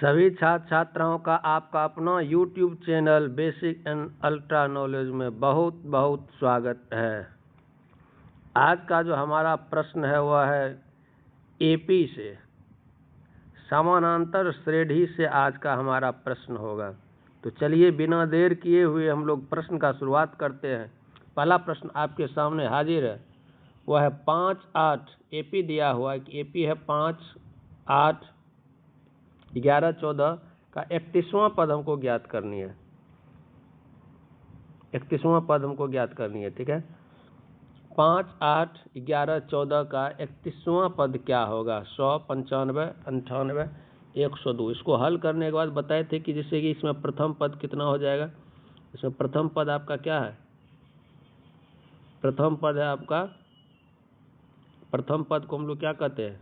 सभी छात्र छात्राओं का आपका अपना YouTube channel basic and ultra knowledge में बहुत बहुत स्वागत है। आज का जो हमारा प्रश्न है वह है एपी से, समानांतर श्रेणी से आज का हमारा प्रश्न होगा। तो चलिए बिना देर किए हुए हम लोग प्रश्न का शुरुआत करते हैं। पहला प्रश्न आपके सामने हाजिर है, वह है 5, 8। एपी दिया हुआ है कि एपी है 5, 8, 11, 14 का 31वां पद हमको ज्ञात करनी है। 31वां पद हमको ज्ञात करनी है, ठीक है। 5, 8, 11, 14 का 31वां पद क्या होगा? 100, 95, 98, 102। इसको हल करने के बाद बताए थे कि जैसे कि इसमें प्रथम पद कितना हो जाएगा। इसमें प्रथम पद आपका क्या है? प्रथम पद है आपका, प्रथम पद को हम लोग क्या कहते हैं?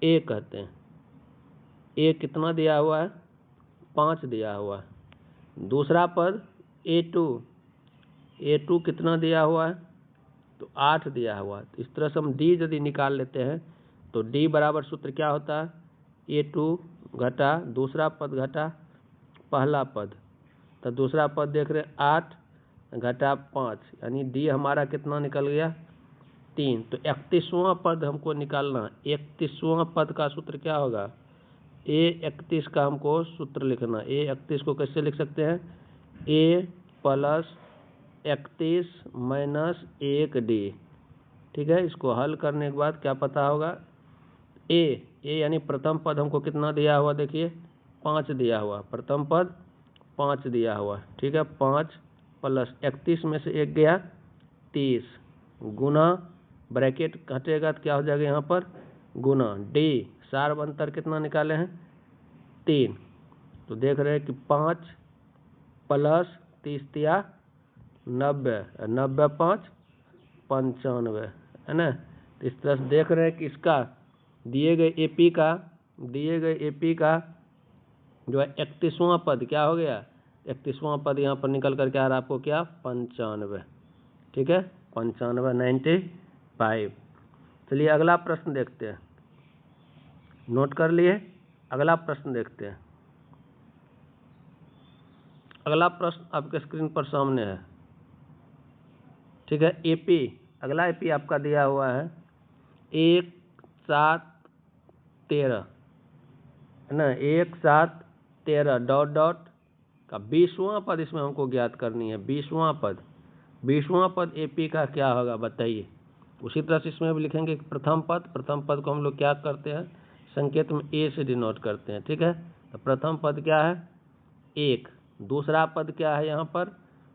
ए कहते हैं। ए कितना दिया हुआ है? 5 दिया हुआ है। दूसरा पद A2, A2 कितना दिया हुआ है? तो 8 दिया हुआ है। तो इस तरह से हम D यदि निकाल लेते हैं तो D बराबर सूत्र क्या होता है? A2 घटा दूसरा पद घटा पहला पद। तो दूसरा पद देख रहे 8 घटा 5, यानी D हमारा कितना निकल गया? 3। तो 31वां पद हमको निकालना। 31वां पद का सूत्र क्या होगा? A31 का हमको सूत्र लिखना। A31 को कैसे लिख सकते हैं? A + 31 - 1D, ठीक है। इसको हल करने के बाद क्या पता होगा? A यानी प्रथम पद हमको कितना दिया हुआ? देखिए 5 दिया हुआ, प्रथम पद 5 दिया हुआ, ठीक है। 5 + 31 में से 1 गया 30, गुना ब्रैकेट हटेगा तो क्या हो जाएगा यहाँ पर? गुना D। सार्व अंतर कितना निकाले हैं? 3। तो देख रहे हैं कि 5 + 30 × 90, 90 × 5 = 95, है ना। तो इस तरह से देख रहे हैं कि इसका दिए गए एपी का जो है 31वां पद क्या हो गया? 31वां पद यहाँ पर निकल कर के आ रहा है आपको क्या? 95, ठीक है। 95, 95। चलिए अगला प्रश्न देखते हैं। नोट कर लिए? अगला प्रश्न देखते हैं। अगला प्रश्न आपके स्क्रीन पर सामने है, ठीक है। एपी, अगला एपी आपका दिया हुआ है 1, 7, 13, है ना। 1, 7, 13 डॉट का 20वां पद इसमें हमको ज्ञात करनी है। 20वां पद एपी का क्या होगा बताइए। उसी तरह से इसमें भी लिखेंगे प्रथम पद को हम लोग क्या करते हैं? संकेत में ए से डिनोट करते हैं, ठीक है। तो प्रथम पद क्या है? 1। दूसरा पद क्या है? यहाँ पर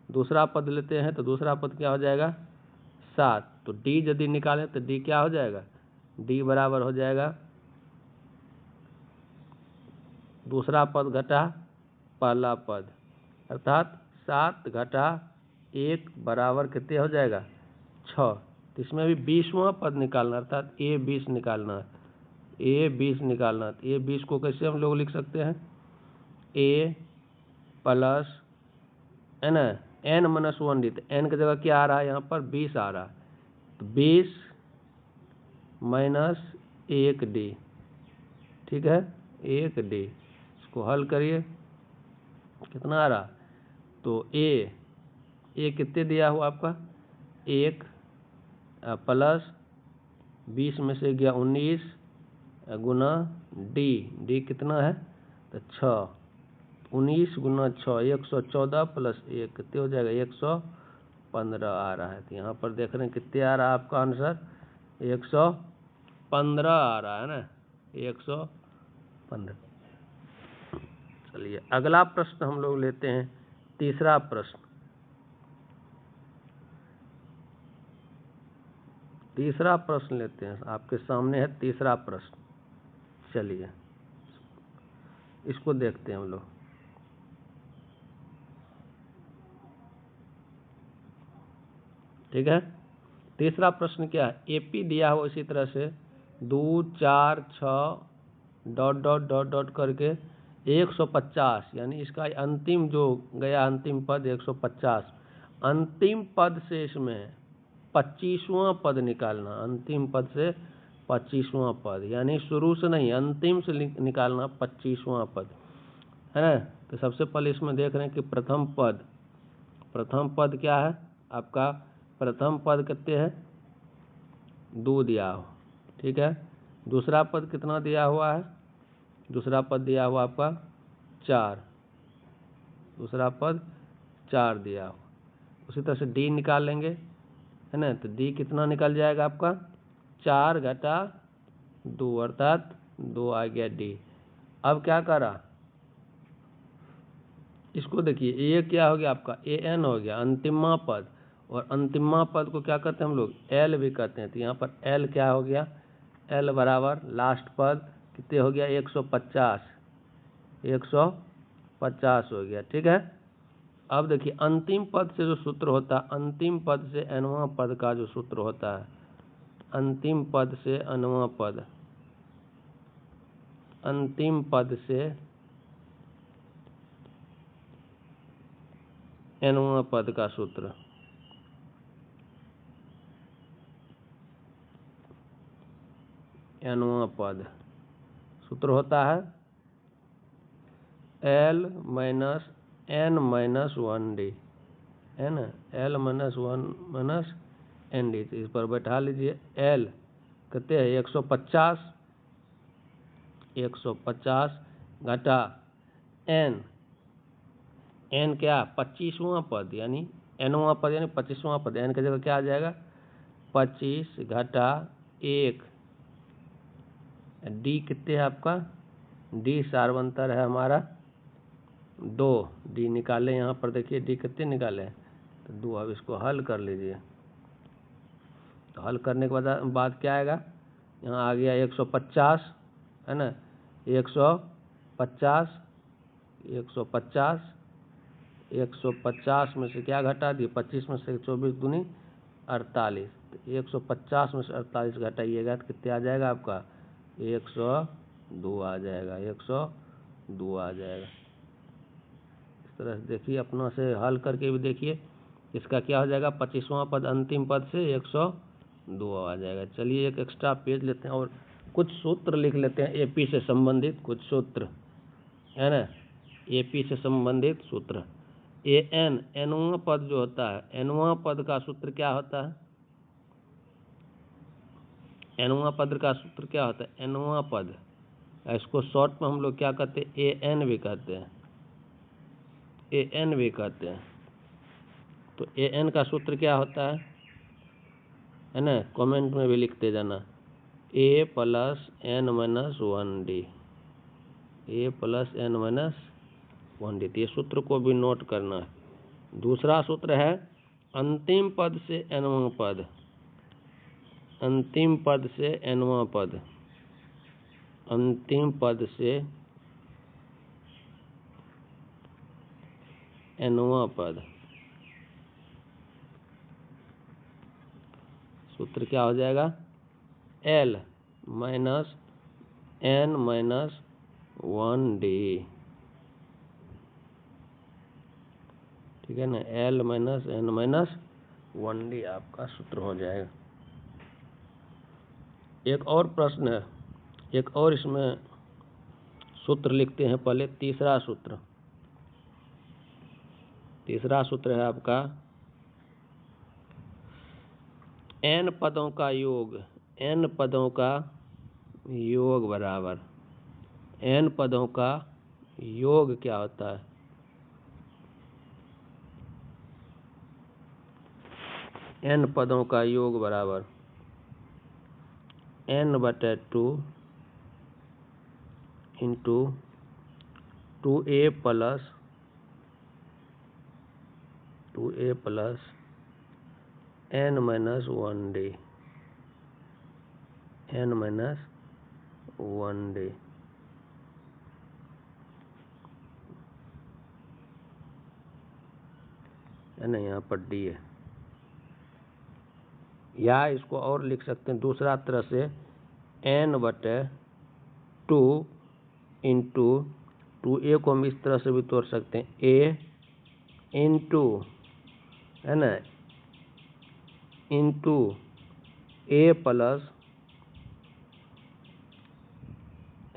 दूसरा पद लेते हैं तो दूसरा पद क्या हो जाएगा? 7। तो D यदि निकालें तो D क्या हो जाएगा? D बराबर हो जाएगा दूसरा पद घटा पहला पद, अर्थात 7 घटा 1 बराबर कितने हो जाएगा? 6। तो इसमें भी 20वां पद निकालना, अर्थात A20 निकालना। A20 निकालना। तो A20 को कैसे हम लोग लिख सकते हैं? A + है ना n - 1D। तो n की जगह क्या आ रहा है यहाँ पर? 20 आ रहा है। तो 20 - 1D, ठीक है। 1D इसको हल करिए, कितना आ रहा? तो A कितने दिया हुआ आपका? 1 + 20 में से गया 19 गुना D कितना है? तो 6। 19 गुना 6 114 + 1 कितने हो जाएगा? 115 आ रहा है। तो यहाँ पर देख रहे हैं कितने आ रहा है आपका आंसर? 115 आ रहा है ना, 115। चलिए अगला प्रश्न हम लोग लेते हैं, तीसरा प्रश्न। तीसरा प्रश्न लेते हैं, आपके सामने है तीसरा प्रश्न। चलिए इसको देखते हैं हम लोग, ठीक है। तीसरा प्रश्न क्या है? एपी दिया हुआ इसी तरह से 2, 4, 6 डॉट करके 150, यानी इसका अंतिम जो गया अंतिम पद 150। अंतिम पद से इसमें 25वां पद निकालना। अंतिम पद से 25वां पद, यानी शुरू से नहीं अंतिम से निकालना 25वां पद है ना। तो सबसे पहले इसमें देख रहे हैं कि प्रथम पद क्या है आपका। प्रथम पद कितने है 2 दिया हो, ठीक है। दूसरा पद कितना दिया हुआ है, दूसरा पद दिया हुआ आपका 4, दूसरा पद 4 दिया हो। उसी तरह से डी निकाल लेंगे है ना। तो डी कितना निकल जाएगा आपका 4 घटा 2 अर्थात 2 आ गया डी। अब क्या करा इसको देखिए, ये क्या हो गया आपका ए एन हो गया अंतिमा पद, और अंतिमा पद को क्या कहते हैं हम लोग एल भी कहते हैं। तो यहाँ पर एल क्या हो गया, एल बराबर लास्ट पद कितने हो गया 150, 150 हो गया, ठीक है। अब देखिए अंतिम पद से जो सूत्र होता है, अंतिम पद से nवां पद का जो सूत्र होता है, अंतिम पद से nवां पद, अंतिम पद से nवां पद का सूत्र, nवां पद सूत्र होता है L minus n minus 1D है ना, L माइनस 1 माइनस ND। इस पर बैठा लीजिए L कितने है 150, 150 घटा n, n क्या 25वां पद यानी nवां पद यानी 25वां पद, n की जगह क्या आ जाएगा 25 घटा 1। डी कितने है आपका, डी सार्वंतर है हमारा 2, डी निकाले यहाँ पर देखिए डी कितने निकाले तो 2। अब इसको हल कर लीजिए, तो हल करने के बाद क्या आएगा, यहाँ आ गया 150 है ना, 150 150 में से क्या घटा दिए 25 में से 24 दूनी 48, तो 150 में से 48 घटाइएगा तो कितने आ जाएगा आपका 102 आ जाएगा, 102 आ जाएगा। इस तरह से देखिए अपना से हल करके भी देखिए इसका क्या हो जाएगा 25वां पद अंतिम पद से 102 आ जाएगा। चलिए एक एक्स्ट्रा पेज लेते हैं और कुछ सूत्र लिख लेते हैं एपी से संबंधित कुछ सूत्र है ना, एपी से संबंधित सूत्र। एनवां पद जो होता है, एनवां पद का सूत्र क्या होता है, एनवां पद का सूत्र क्या होता है, एनवां पद इसको शॉर्ट में हम लोग क्या कहते हैं एन भी कहते हैं, एन भी कहते हैं। तो एन का सूत्र क्या होता है ना, कमेंट में भी लिखते जाना, ए प्लस एन माइनस 1D, ए प्लस एन माइनस 1D। ये सूत्र को भी नोट करना है। दूसरा सूत्र है अंतिम पद से nवां पद, अंतिम पद से nवां पद, अंतिम पद से nवां पद, सूत्र क्या हो जाएगा L minus n minus 1D, ठीक है ना, L minus n minus 1D आपका सूत्र हो जाएगा। एक और प्रश्न है, एक और इसमें सूत्र लिखते हैं पहले। तीसरा सूत्र, तीसरा सूत्र है आपका n पदों का योग, n पदों का योग बराबर, n पदों का योग क्या होता है, n पदों का योग बराबर n/2 into 2a plus n minus 1D, n minus 1D है ना, यहाँ पर D है। या इसको और लिख सकते हैं दूसरा तरह से n/2 इंटू 2a को हम इस तरह से भी तोड़ सकते हैं a इंटू है ना, इंटू a प्लस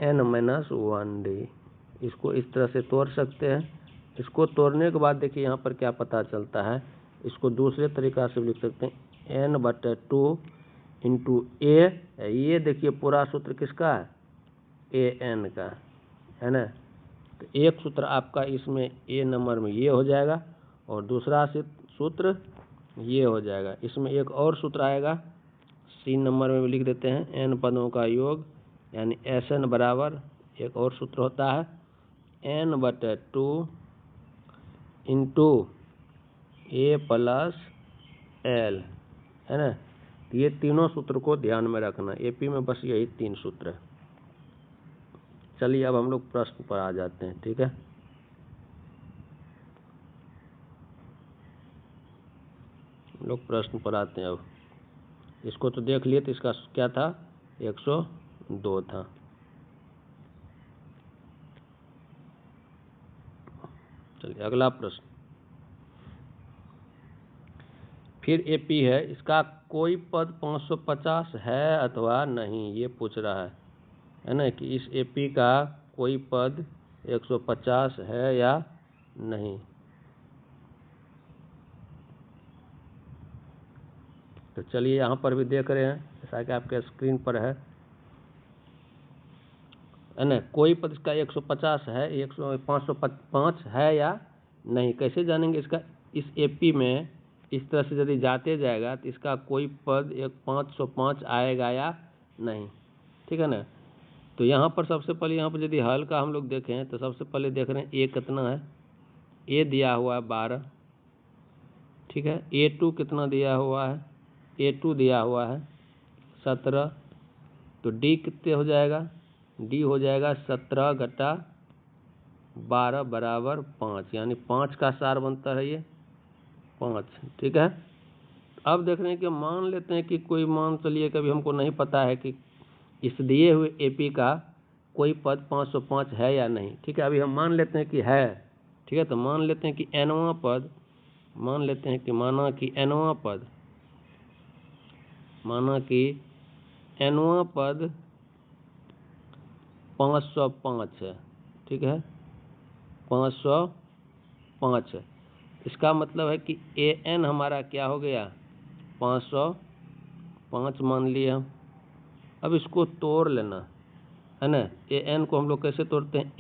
n-1d। इसको इस तरह से तोड़ सकते हैं। इसको तोड़ने के बाद देखिए यहाँ पर क्या पता चलता है, इसको दूसरे तरीका से लिख सकते हैं n/2 इंटू ये देखिए पूरा सूत्र किसका है, an का है ना। तो एक सूत्र आपका इसमें a नंबर में ये हो जाएगा और दूसरा सूत्र ये हो जाएगा। इसमें एक और सूत्र आएगा c नंबर में भी लिख देते हैं, n पदों का योग यानी Sn बराबर एक और सूत्र होता है n/2 into a plus l है ना। ये तीनों सूत्र को ध्यान में रखना, एपी में बस यही 3 सूत्र है। चलिए अब हम लोग प्रश्न पर आ जाते हैं, ठीक है। हम लोग प्रश्न पर आते हैं। अब इसको तो देख लिए, तो इसका क्या था, 102 था। चलिए अगला प्रश्न फिर एपी है, इसका कोई पद 550 है अथवा नहीं, ये पूछ रहा है ना, कि इस एपी का कोई पद 150 है या नहीं। तो चलिए यहाँ पर भी देख रहे हैं, जैसा कि आपके स्क्रीन पर है ना, कोई पद इसका 150 है, 505 है या नहीं। कैसे जानेंगे इसका, इस एपी में इस तरह से यदि जाते जाएगा तो इसका कोई पद 505 आएगा या नहीं, ठीक है ना। तो यहाँ पर सबसे पहले यहाँ पर यदि हल का हम लोग देखें तो सबसे पहले देख रहे हैं a कितना है, a दिया हुआ है 12, ठीक है। a2 कितना दिया हुआ है, a2 दिया हुआ है 17। तो d कितने हो जाएगा, d हो जाएगा 17 घटा 12 बराबर 5, यानी 5 का सार बनता है ये 5, ठीक है। अब देख रहे हैं कि मान लेते हैं कि कोई मान, चलिए कभी हमको नहीं पता है कि इस दिए हुए एपी का कोई पद 505 है या नहीं, ठीक है। अभी हम मान लेते हैं कि है, ठीक है। तो मान लेते हैं कि nवां पद, मान लेते हैं कि माना कि nवां पद, माना कि nवां पद 505 है, ठीक है, 505 है। इसका मतलब है कि an हमारा क्या हो गया, 505 मान लिया। अब इसको तोड़ लेना है ना, an को हम लोग कैसे तोड़ते हैं,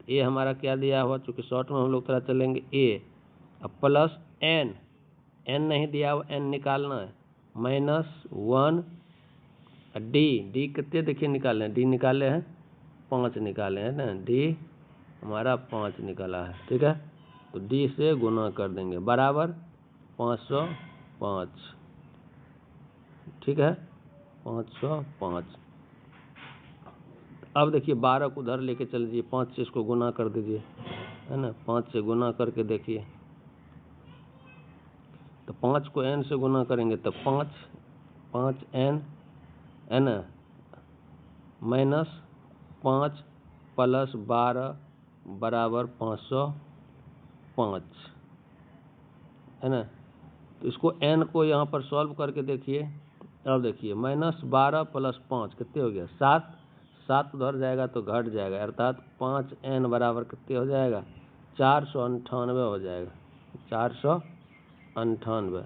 a हमारा क्या दिया हुआ, चूँकि शॉर्ट में हम लोग थोड़ा चलेंगे a, अब प्लस n नहीं दिया हुआ, n निकालना है, -1 d कितने देखिए निकाले हैं, d निकाले हैं 5 निकाले हैं ना, d हमारा 5 निकाला है, ठीक है। तो d से गुना कर देंगे बराबर 505, ठीक है, 505। अब देखिए 12 को उधर लेके चल दीजिए, 5 से इसको गुना कर दीजिए, है ना, 5 से गुना करके देखिए। तो 5 को n से गुना करेंगे तो 5n है ना, -5 प्लस 12 बराबर 505, है ना। तो इसको n को यहाँ पर सॉल्व करके देखिए। अब देखिए -12 प्लस 5 कितने हो गया, 7 उधर जाएगा तो घट जाएगा, अर्थात 5n बराबर कितने हो जाएगा, 498 हो जाएगा, 498।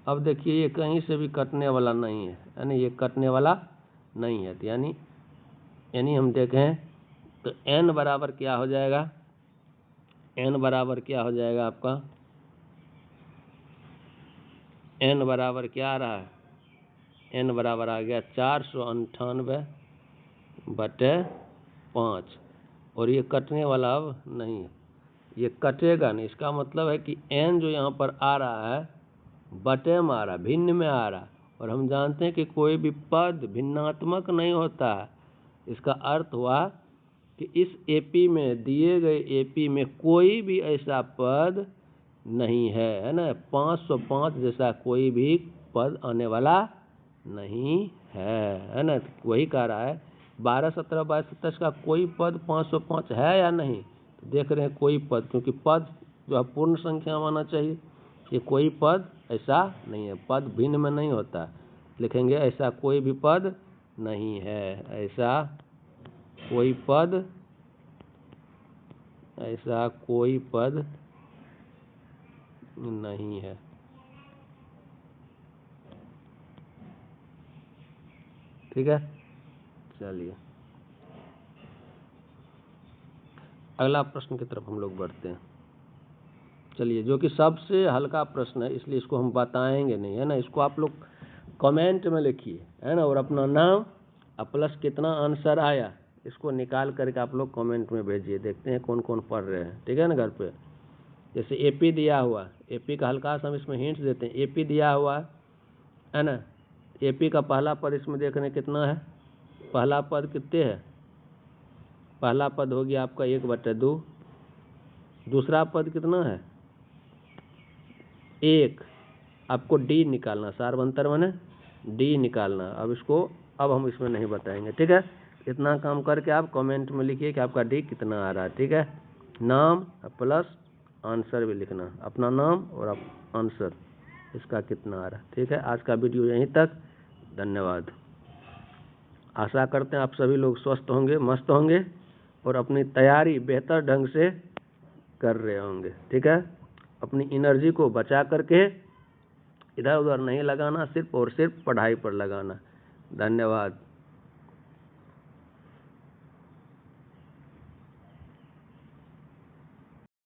अब देखिए ये कहीं से भी कटने वाला नहीं है, यानी ये कटने वाला नहीं है। तो यानी हम देखें तो n बराबर क्या हो जाएगा, n बराबर क्या हो जाएगा आपका, n बराबर क्या आ रहा है, n बराबर आ गया 498/5, और ये कटने वाला अब नहीं है, ये कटेगा नहीं। इसका मतलब है कि n जो यहाँ पर आ रहा है बटे में आ रहा है, भिन्न में आ रहा है, और हम जानते हैं कि कोई भी पद भिन्नात्मक नहीं होता है। इसका अर्थ हुआ कि इस एपी में, दिए गए एपी में कोई भी ऐसा पद नहीं है ना, 505 जैसा कोई भी पद आने वाला नहीं है ना। वही कह रहा है 12, 17, 22, 27 का कोई पद 505 है या नहीं। तो देख रहे हैं कोई पद, क्योंकि पद जो है पूर्ण संख्या माना चाहिए, ये कोई पद ऐसा नहीं है, पद भिन्न में नहीं होता। लिखेंगे ऐसा कोई भी पद नहीं है, ऐसा कोई पद, ऐसा कोई पद नहीं है। ठीक है, चलिए अगला प्रश्न की तरफ हम लोग बढ़ते हैं। चलिए, जो कि सबसे हल्का प्रश्न है, इसलिए इसको हम बताएंगे नहीं, है ना। इसको आप लोग कमेंट में लिखिए, है ना, और अपना नाम प्लस कितना आंसर आया इसको निकाल करके आप लोग कमेंट में भेजिए। देखते हैं कौन कौन पढ़ रहे हैं। ठीक है ना। घर पे जैसे एपी दिया हुआ, एपी का हल्का सा हम इसमें हिंट्स देते हैं। एपी दिया हुआ है ना। एपी का पहला पद इसमें देखने कितना है, पहला पद कितने है, पहला पद हो गया आपका 1/2। दूसरा पद कितना है 1। आपको डी निकालना, सार्वंतर माने डी निकालना। अब हम इसमें नहीं बताएंगे। ठीक है, इतना काम करके आप कमेंट में लिखिए कि आपका डी कितना आ रहा है। ठीक है, नाम प्लस आंसर भी लिखना, अपना नाम और आंसर इसका कितना आ रहा है। ठीक है, आज का वीडियो यहीं तक, धन्यवाद। आशा करते हैं आप सभी लोग स्वस्थ होंगे, मस्त होंगे और अपनी तैयारी बेहतर ढंग से कर रहे होंगे। ठीक है, अपनी एनर्जी को बचा करके इधर उधर नहीं लगाना, सिर्फ और सिर्फ पढ़ाई पर लगाना। धन्यवाद।